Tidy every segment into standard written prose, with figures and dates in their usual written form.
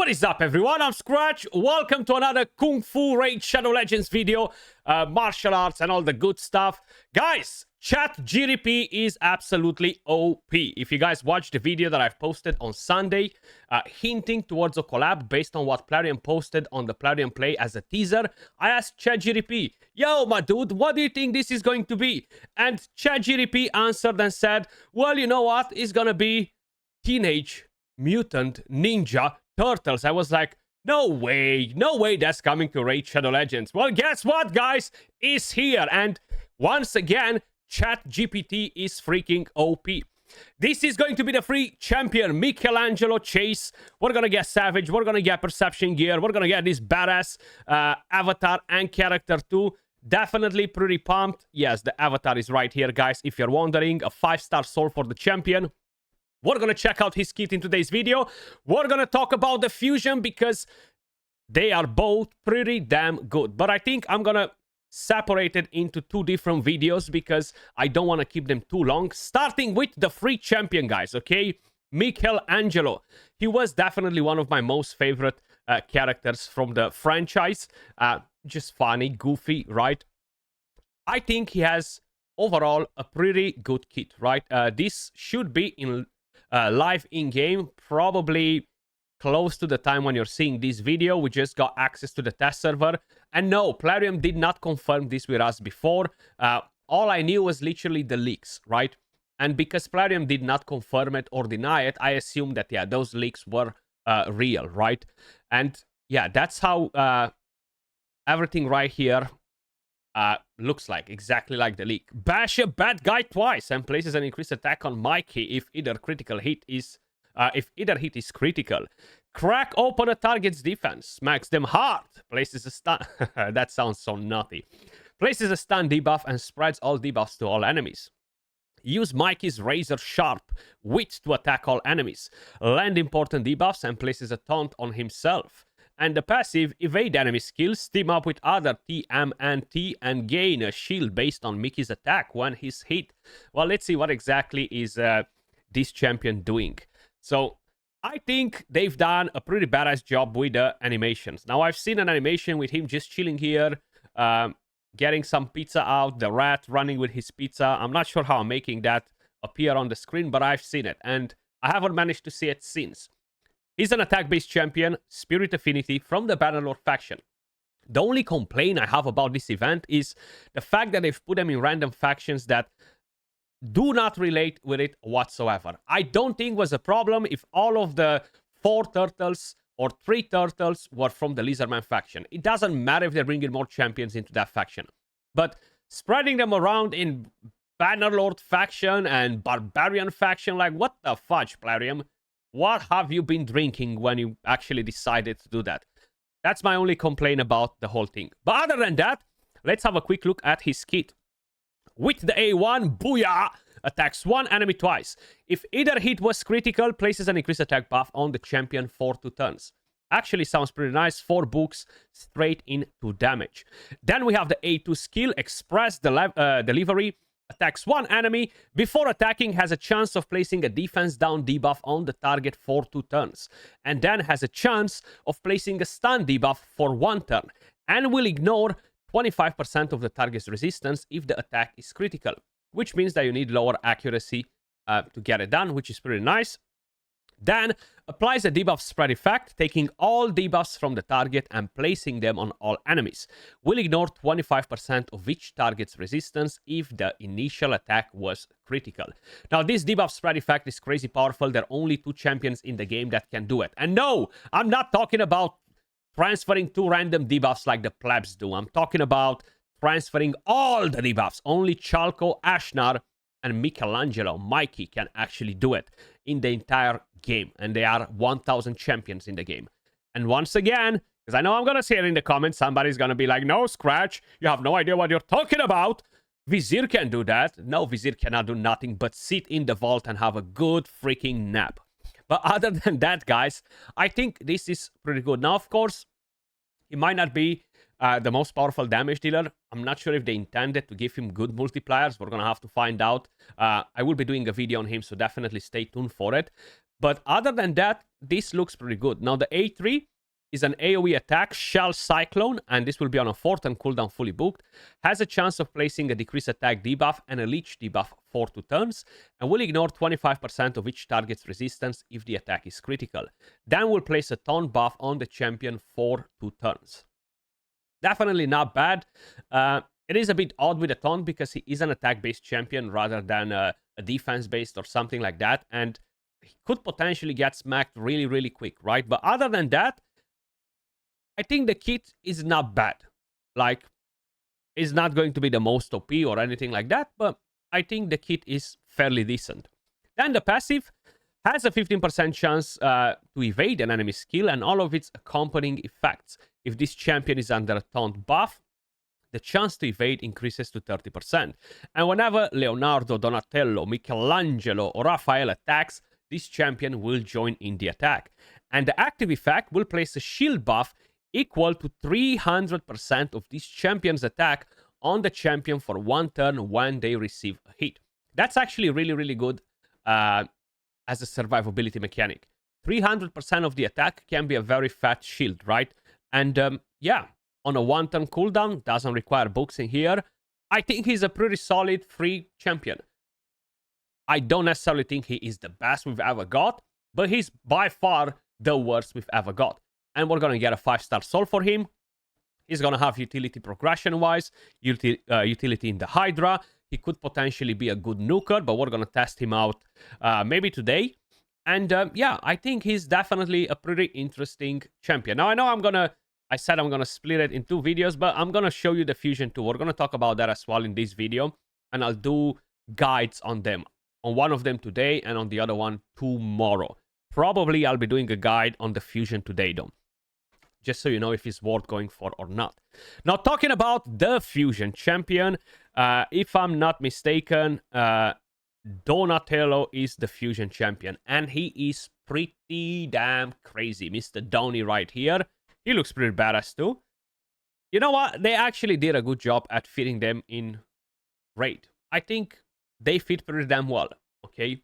What is up, everyone? I'm Skratch. Welcome to another Kung Fu Raid Shadow Legends video. Martial arts and all the good stuff. Guys, ChatGPT is absolutely OP. If you guys watched the video that I've posted on Sunday, hinting towards a collab based on what Plarium posted on the Plarium Play as a teaser, I asked ChatGPT, yo, my dude, what do you think this is going to be? And ChatGPT answered and said, well, you know what? It's gonna be Teenage Mutant Ninja Turtles. I was like, no way that's coming to Raid Shadow Legends. Well, guess what, guys? It's here. And once again, ChatGPT is freaking OP. This is going to be the free champion, Michelangelo Chase. We're gonna get Savage, we're gonna get Perception Gear, we're gonna get this badass avatar and character too. Definitely pretty pumped. Yes, the avatar is right here, guys. If you're wondering, a 5-star soul for the champion. We're going to check out his kit in today's video. We're going to talk about the fusion because they are both pretty damn good. But I think I'm going to separate it into two different videos because I don't want to keep them too long. Starting with the free champion, guys, okay? Michelangelo. He was definitely one of my most favorite characters from the franchise. Just funny, goofy, right? I think he has overall a pretty good kit, right? This should be in live in-game, probably close to the time when you're seeing this video. We just got access to the test server. And no, Plarium did not confirm this with us before. All I knew was literally the leaks, right? And because Plarium did not confirm it or deny it, I assumed that, yeah, those leaks were real, right? And yeah, that's how everything right here looks like, exactly like the leak. Bash a bad guy twice and places an increased attack on Mikey if either hit is critical. Crack open a target's defense, smacks them hard, places a stun. That sounds so naughty. Places a stun debuff and spreads all debuffs to all enemies. Use Mikey's razor sharp wit to attack all enemies. Land important debuffs and places a taunt on himself. And the passive, evade enemy skills, team up with other TMNT and gain a shield based on Mickey's attack when he's hit. Well, let's see what exactly is this champion doing. So, I think they've done a pretty badass job with the animations. Now, I've seen an animation with him just chilling here, getting some pizza out, the rat running with his pizza. I'm not sure how I'm making that appear on the screen, but I've seen it. And I haven't managed to see it since. He's an attack-based champion, Spirit Affinity, from the Bannerlord faction. The only complaint I have about this event is the fact that they've put them in random factions that do not relate with it whatsoever. I don't think was a problem if all of the 4 turtles or 3 turtles were from the Lizardman faction. It doesn't matter if they're bringing more champions into that faction. But spreading them around in Bannerlord faction and Barbarian faction, like, what the fudge, Plarium? What have you been drinking when you actually decided to do that? That's my only complaint about the whole thing. But other than that, let's have a quick look at his kit. With the A1, Booyah! Attacks one enemy twice. If either hit was critical, places an increased attack buff on the champion for 2 turns. Actually sounds pretty nice. 4 books straight into damage. Then we have the A2 skill, Express Delivery. Attacks one enemy. Before attacking, has a chance of placing a defense down debuff on the target for 2 turns. And then has a chance of placing a stun debuff for 1 turn. And will ignore 25% of the target's resistance if the attack is critical. Which means that you need lower accuracy to get it done, which is pretty nice. Then applies a debuff spread effect, taking all debuffs from the target and placing them on all enemies. Will ignore 25% of each target's resistance if the initial attack was critical. Now, this debuff spread effect is crazy powerful. There are only 2 champions in the game that can do it. And no, I'm not talking about transferring 2 random debuffs like the plebs do. I'm talking about transferring all the debuffs. Only Chalco, Ashnar, and Michelangelo, Mikey, can actually do it in the entire game. And they are 1,000 champions in the game. And once again, because I know I'm going to say it in the comments, somebody's going to be like, no, Skratch, you have no idea what you're talking about. Vizier can do that. No, Vizier cannot do nothing but sit in the vault and have a good freaking nap. But other than that, guys, I think this is pretty good. Now, of course, he might not be the most powerful damage dealer. I'm not sure if they intended to give him good multipliers. We're going to have to find out. I will be doing a video on him, so definitely stay tuned for it. But other than that, this looks pretty good. Now, the A3 is an AoE attack, Shell Cyclone, and this will be on a 4-turn cooldown fully booked. Has a chance of placing a decreased attack debuff and a leech debuff for 2 turns, and will ignore 25% of each target's resistance if the attack is critical. Then will place a taunt buff on the champion for 2 turns. Definitely not bad. It is a bit odd with a taunt because he is an attack-based champion rather than a defense-based or something like that, and he could potentially get smacked really, really quick, right? But other than that, I think the kit is not bad. Like, it's not going to be the most OP or anything like that, but I think the kit is fairly decent. Then the passive has a 15% chance to evade an enemy skill and all of its accompanying effects. If this champion is under a taunt buff, the chance to evade increases to 30%. And whenever Leonardo, Donatello, Michelangelo, or Raphael attacks, this champion will join in the attack. And the active effect will place a shield buff equal to 300% of this champion's attack on the champion for 1 turn when they receive a hit. That's actually really, really good as a survivability mechanic. 300% of the attack can be a very fat shield, right? And yeah, on a 1-turn cooldown, doesn't require books in here. I think he's a pretty solid free champion. I don't necessarily think he is the best we've ever got, but he's by far the worst we've ever got. And we're going to get a 5-star soul for him. He's going to have utility progression-wise, utility in the Hydra. He could potentially be a good nuker, but we're going to test him out maybe today. And yeah, I think he's definitely a pretty interesting champion. Now, I know I said I'm going to split it in 2 videos, but I'm going to show you the fusion too. We're going to talk about that as well in this video. And I'll do guides on them. On one of them today and on the other one tomorrow. Probably I'll be doing a guide on the fusion today though. Just so you know if it's worth going for or not. Now, talking about the fusion champion, if I'm not mistaken, Donatello is the fusion champion, and he is pretty damn crazy. Mr. Donny right here. He looks pretty badass too. You know what? They actually did a good job at fitting them in Raid. I think they fit pretty damn well, okay?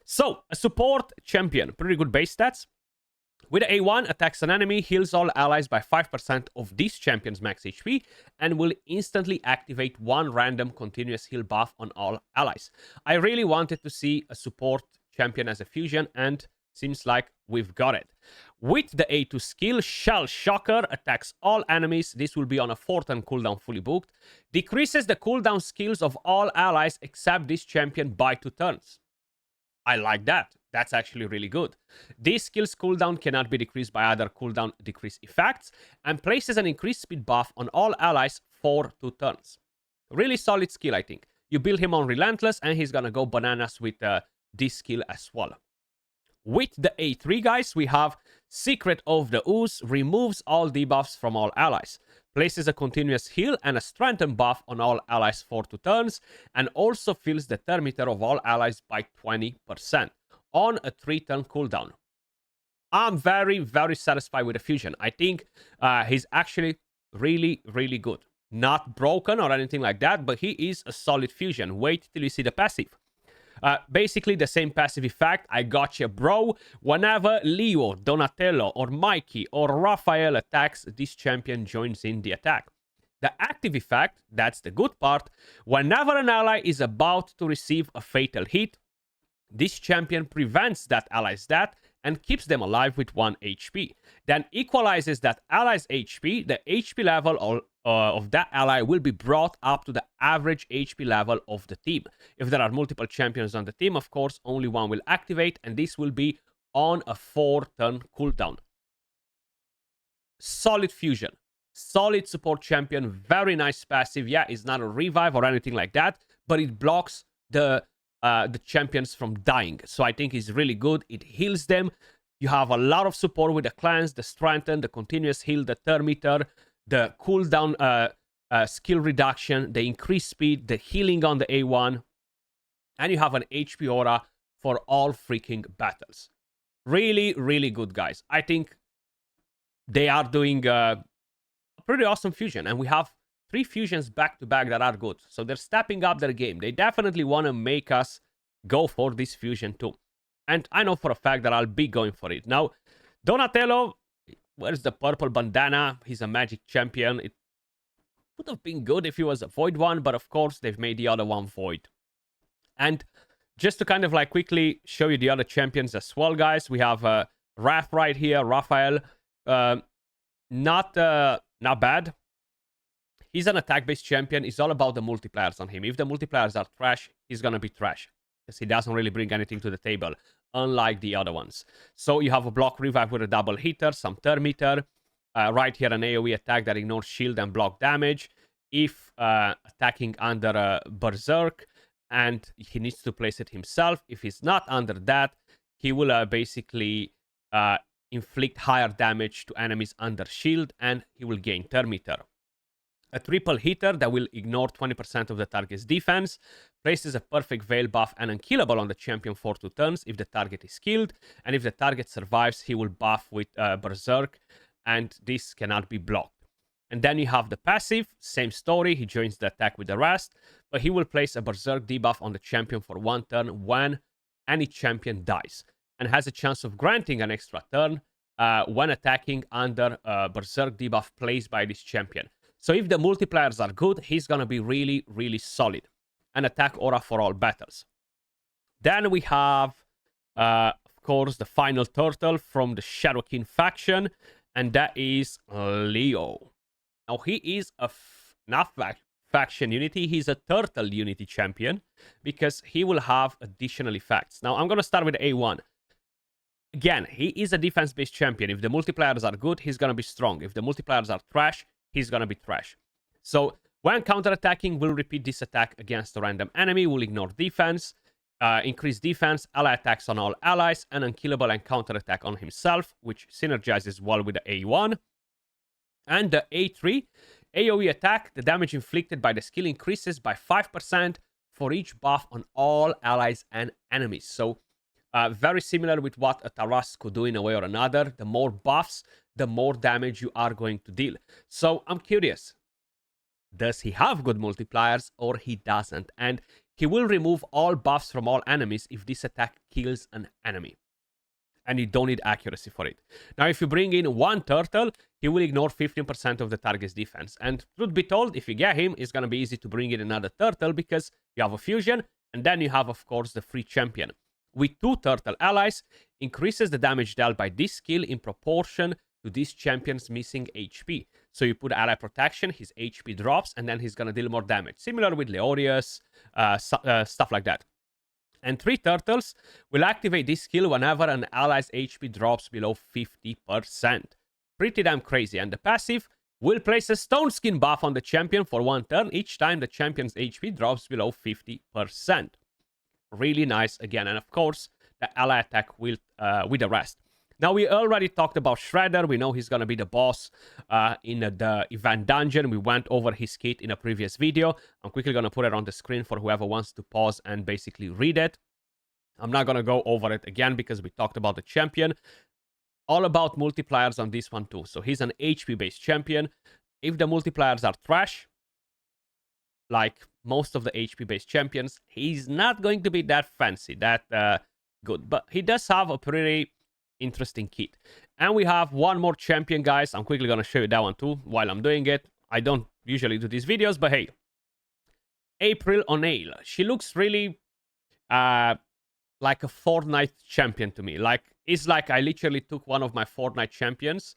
So, a support champion. Pretty good base stats. With A1, attacks an enemy, heals all allies by 5% of this champion's max HP, and will instantly activate 1 random continuous heal buff on all allies. I really wanted to see a support champion as a fusion, and seems like we've got it. With the A2 skill, Shell Shocker attacks all enemies. This will be on a 4-turn cooldown fully booked. Decreases the cooldown skills of all allies except this champion by 2 turns. I like that. That's actually really good. This skill's cooldown cannot be decreased by other cooldown decrease effects, and places an increased speed buff on all allies for 2 turns. Really solid skill, I think. You build him on Relentless, and he's gonna go bananas with this skill as well. With the A3, guys, we have Secret of the Ooze, removes all debuffs from all allies. Places a continuous heal and a strengthen buff on all allies for 2 turns, and also fills the turn meter of all allies by 20% on a 3-turn cooldown. I'm very, very satisfied with the fusion. I think he's actually really, really good. Not broken or anything like that, but he is a solid fusion. Wait till you see the passive. Basically the same passive effect. I gotcha, bro. Whenever Leo, Donatello, or Mikey, or Raphael attacks, this champion joins in the attack. The active effect, that's the good part. Whenever an ally is about to receive a fatal hit, this champion prevents that ally's death and keeps them alive with 1 HP. Then equalizes that ally's HP. The HP level of that ally will be brought up to the average HP level of the team. If there are multiple champions on the team, of course, only one will activate, and this will be on a 4-turn cooldown. Solid fusion. Solid support champion. Very nice passive. Yeah, it's not a revive or anything like that, but it blocks the champions from dying. So I think it's really good. It heals them. You have a lot of support with the cleanse, the strengthen, the continuous heal, the turn meter, the cooldown skill reduction, the increased speed, the healing on the A1, and you have an HP aura for all freaking battles. Really, really good, guys. I think they are doing a pretty awesome fusion, and we have 3 fusions back-to-back that are good. So they're stepping up their game. They definitely want to make us go for this fusion too. And I know for a fact that I'll be going for it. Now, Donatello, where's the purple bandana? He's a magic champion. It would have been good if he was a void one, but of course they've made the other one void. And just to kind of like quickly show you the other champions as well, guys, we have Raph right here, Raphael. Not bad. He's an attack-based champion. It's all about the multipliers on him. If the multipliers are trash, he's gonna be trash, because he doesn't really bring anything to the table, unlike the other ones. So you have a block revive with a double hitter, some turn meter. Right here, an AoE attack that ignores shield and block damage if attacking under a berserk, and he needs to place it himself. If he's not under that, he will basically inflict higher damage to enemies under shield, and he will gain turn meter. A triple hitter that will ignore 20% of the target's defense, places a perfect veil buff and unkillable on the champion for 2 turns if the target is killed, and if the target survives, he will buff with berserk, and this cannot be blocked. And then you have the passive, same story, he joins the attack with the rest, but he will place a berserk debuff on the champion for 1 turn when any champion dies, and has a chance of granting an extra turn when attacking under a berserk debuff placed by this champion. So if the multipliers are good, he's gonna be really, really solid. An attack aura for all battles. Then we have, of course, the final turtle from the Shadow King faction, and that is Leo. Now, he is not faction unity, he's a turtle unity champion, because he will have additional effects. Now, I'm gonna start with A1. Again, he is a defense-based champion. If the multipliers are good, he's gonna be strong. If the multipliers are trash, he's gonna be trash. So when counterattacking, we'll repeat this attack against a random enemy, we'll ignore defense, increase defense, ally attacks on all allies, and unkillable and counterattack on himself, which synergizes well with the A1. And the A3, AoE attack, the damage inflicted by the skill increases by 5% for each buff on all allies and enemies. So very similar with what a Taras could do in a way or another. The more buffs, the more damage you are going to deal. So I'm curious, does he have good multipliers or he doesn't? And he will remove all buffs from all enemies if this attack kills an enemy. And you don't need accuracy for it. Now, if you bring in 1 turtle, he will ignore 15% of the target's defense. And truth be told, if you get him, it's going to be easy to bring in another turtle because you have a fusion, and then you have, of course, the free champion. With 2 turtle allies, increases the damage dealt by this skill in proportion to this champion's missing HP. So you put ally protection, his HP drops, and then he's going to deal more damage. Similar with Leorius, stuff like that. And 3 turtles will activate this skill whenever an ally's HP drops below 50%. Pretty damn crazy. And the passive will place a stone skin buff on the champion for 1 turn each time the champion's HP drops below 50%. Really nice again. And of course, the ally attack will with the rest. Now, we already talked about Shredder. We know he's going to be the boss in the event dungeon. We went over his kit in a previous video. I'm quickly going to put it on the screen for whoever wants to pause and basically read it. I'm not going to go over it again because we talked about the champion. All about multipliers on this one too. So he's an HP-based champion. If the multipliers are trash, like most of the HP-based champions, he's not going to be that fancy, that good. But he does have a pretty interesting kit. And we have one more champion, guys. I'm quickly going to show you that one too while I'm doing it. I don't usually do these videos, but hey. April O'Neil. She looks really like a Fortnite champion to me. Like, it's like I literally took one of my Fortnite champions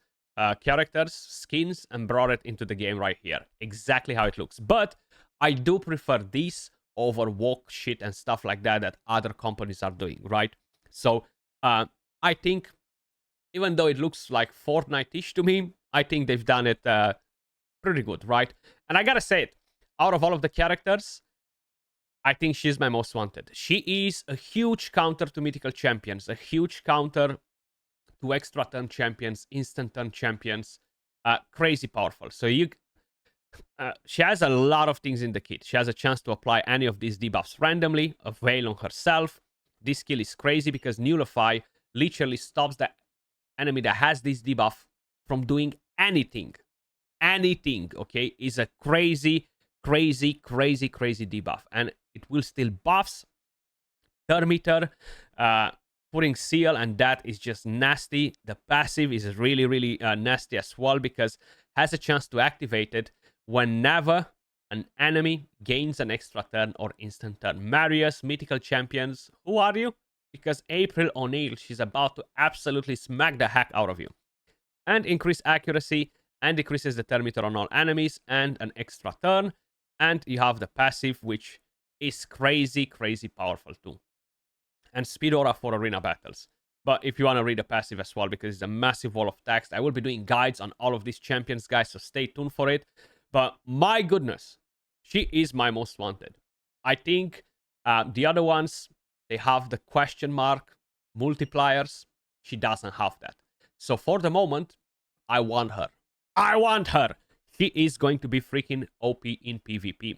characters, skins, and brought it into the game right here. Exactly how it looks. But I do prefer these over walk shit and stuff like that other companies are doing, right? So, I think, even though it looks like Fortnite-ish to me, I think they've done it pretty good, right? And I gotta say it, out of all of the characters, I think she's my most wanted. She is a huge counter to mythical champions, a huge counter to extra turn champions, instant turn champions, crazy powerful. So she has a lot of things in the kit. She has a chance to apply any of these debuffs randomly, a veil on herself. This skill is crazy because Nullify literally stops the enemy that has this debuff from doing anything. Anything, okay? Is a crazy debuff. And it will still buffs, turn meter, putting seal, and that is just nasty. The passive is really, really nasty as well, because has a chance to activate it whenever an enemy gains an extra turn or instant turn. Marius, mythical champions, who are you? Because April O'Neil, she's about to absolutely smack the heck out of you. And increase accuracy, and decreases the turn meter on all enemies, and an extra turn. And you have the passive, which is crazy, crazy powerful too. And speed aura for arena battles. But if you want to read the passive as well, because it's a massive wall of text, I will be doing guides on all of these champions, guys, so stay tuned for it. But my goodness, she is my most wanted. I think the other ones, they have the question mark multipliers. She doesn't have that. So for the moment, I want her. I want her. She is going to be freaking OP in PvP.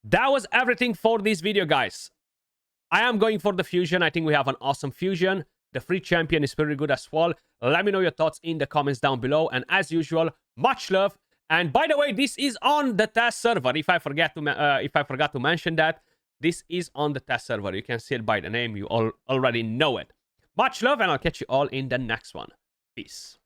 That was everything for this video, guys. I am going for the fusion. I think we have an awesome fusion. The free champion is pretty good as well. Let me know your thoughts in the comments down below. And as usual, much love. And by the way, this is on the test server. If I forgot to mention that, this is on the test server. You can see it by the name. You all already know it. Much love, and I'll catch you all in the next one. Peace.